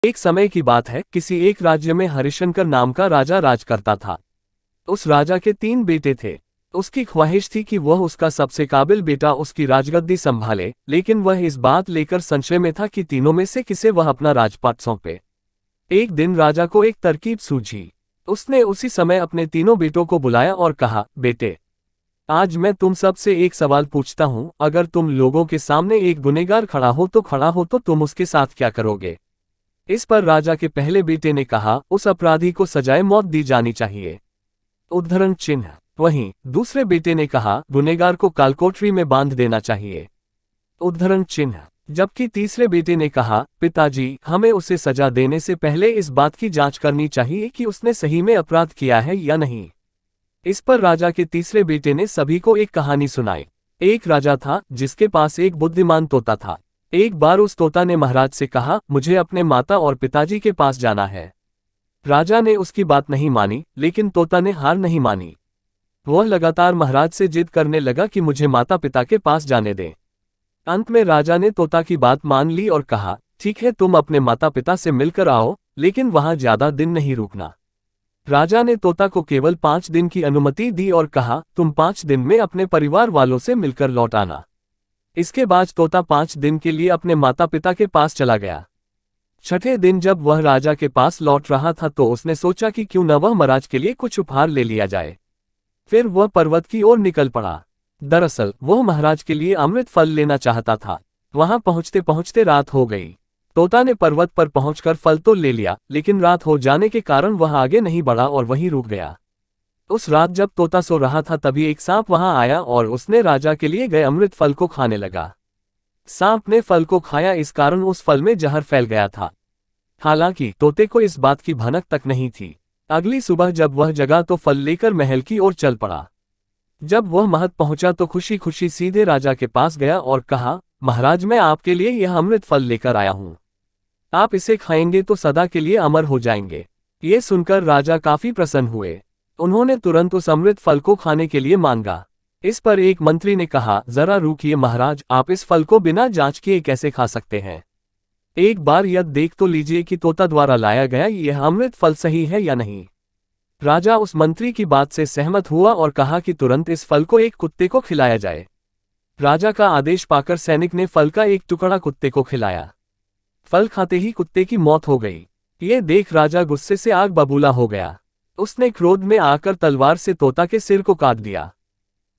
एक समय की बात है, किसी एक राज्य में हरिशंकर नाम का राजा राज करता था। उस राजा के 3 बेटे थे। उसकी ख्वाहिश थी कि वह उसका सबसे काबिल बेटा उसकी राजगद्दी संभाले, लेकिन वह इस बात लेकर संशय में था कि तीनों में से किसे वह अपना राजपाट सौंपे। एक दिन राजा को एक तरकीब सूझी। उसने उसी समय अपने तीनों बेटों को बुलाया और कहा, बेटे, आज मैं तुम सब से एक सवाल पूछता हूं, अगर तुम लोगों के सामने एक गुनहगार खड़ा हो तो तुम उसके साथ क्या करोगे? इस पर राजा के पहले बेटे ने कहा, उस अपराधी को सजाए मौत दी जानी चाहिए। उद्धरण चिन्ह। वहीं दूसरे बेटे ने कहा, गुनहगार को कालकोठरी में बांध देना चाहिए। उद्धरण चिन्ह। जबकि तीसरे बेटे ने कहा, पिताजी, हमें उसे सजा देने से पहले इस बात की जांच करनी चाहिए कि उसने सही में अपराध किया है या नहीं। इस पर राजा के तीसरे बेटे ने सभी को एक कहानी सुनाई। एक राजा था जिसके पास एक बुद्धिमान तोता था। एक बार उस तोता ने महाराज से कहा, मुझे अपने माता और पिताजी के पास जाना है। राजा ने उसकी बात नहीं मानी, लेकिन तोता ने हार नहीं मानी। वह लगातार महाराज से जिद करने लगा कि मुझे माता पिता के पास जाने दें। अंत में राजा ने तोता की बात मान ली और कहा, ठीक है, तुम अपने माता पिता से मिलकर आओ, लेकिन वहां ज्यादा दिन नहीं रुकना। राजा ने तोता को केवल 5 दिन की अनुमति दी और कहा, तुम 5 दिन में अपने परिवार वालों से मिलकर लौट आना। इसके बाद तोता 5 दिन के लिए अपने माता पिता के पास चला गया। छठे दिन जब वह राजा के पास लौट रहा था तो उसने सोचा कि क्यों न वह महाराज के लिए कुछ उपहार ले लिया जाए। फिर वह पर्वत की ओर निकल पड़ा। दरअसल वह महाराज के लिए अमृत फल लेना चाहता था। वहां पहुंचते पहुंचते रात हो गई। तोता ने पर्वत पर पहुंचकर फल तो ले लिया, लेकिन रात हो जाने के कारण वह आगे नहीं बढ़ा और वहीं रुक गया। उस रात जब तोता सो रहा था तभी एक सांप वहां आया और उसने राजा के लिए गए अमृत फल को खाने लगा। सांप ने फल को खाया, इस कारण उस फल में जहर फैल गया था। हालांकि तोते को इस बात की भनक तक नहीं थी। अगली सुबह जब वह जगा तो फल लेकर महल की ओर चल पड़ा। जब वह महल पहुंचा तो खुशी खुशी सीधे राजा के पास गया और कहा, महाराज, मैं आपके लिए यह अमृत फल लेकर आया हूं। आप इसे खाएंगे तो सदा के लिए अमर हो जाएंगे। ये सुनकर राजा काफी प्रसन्न हुए। उन्होंने तुरंत उस अमृत फल को खाने के लिए मांगा। इस पर एक मंत्री ने कहा, जरा रुकिए महाराज, आप इस फल को बिना जांच किए कैसे खा सकते हैं? एक बार यह देख तो लीजिए कि तोता द्वारा लाया गया यह अमृत फल सही है या नहीं। राजा उस मंत्री की बात से सहमत हुआ और कहा कि तुरंत इस फल को एक कुत्ते को खिलाया जाए। राजा का आदेश पाकर सैनिक ने फल का एक टुकड़ा कुत्ते को खिलाया। फल खाते ही कुत्ते की मौत हो गई। ये देख राजा गुस्से से आग बबूला हो गया। उसने क्रोध में आकर तलवार से तोता के सिर को काट दिया,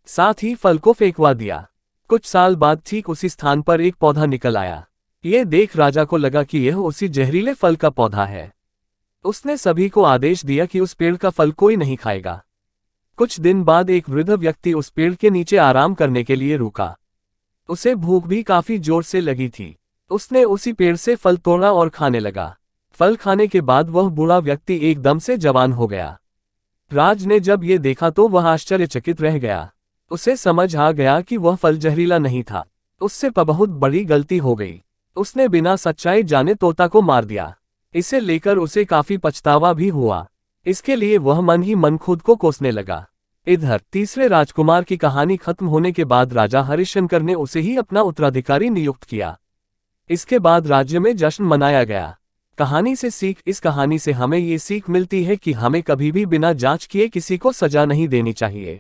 साथ ही फल को फेंकवा दिया। कुछ साल बाद ठीक उसी स्थान पर एक पौधा निकल आया। ये देख राजा को लगा कि यह उसी जहरीले फल का पौधा है। उसने सभी को आदेश दिया कि उस पेड़ का फल कोई नहीं खाएगा। कुछ दिन बाद एक वृद्ध व्यक्ति उस पेड़ के नीचे आराम करने के लिए रुका। उसे भूख भी काफी जोर से लगी थी। उसने उसी पेड़ से फल तोड़ा और खाने लगा। फल खाने के बाद वह बूढ़ा व्यक्ति एकदम से जवान हो गया। राज ने जब ये देखा तो वह आश्चर्यचकित रह गया। उसे समझ आ गया कि वह फल जहरीला नहीं था। उससे बहुत बड़ी गलती हो गई। उसने बिना सच्चाई जाने तोता को मार दिया। इसे लेकर उसे काफी पछतावा भी हुआ। इसके लिए वह मन ही मन खुद को कोसने लगा। इधर तीसरे राजकुमार की कहानी खत्म होने के बाद राजा हरिशंकर ने उसे ही अपना उत्तराधिकारी नियुक्त किया। इसके बाद राज्य में जश्न मनाया गया। कहानी से सीख। इस कहानी से हमें ये सीख मिलती है कि हमें कभी भी बिना जांच किए किसी को सजा नहीं देनी चाहिए।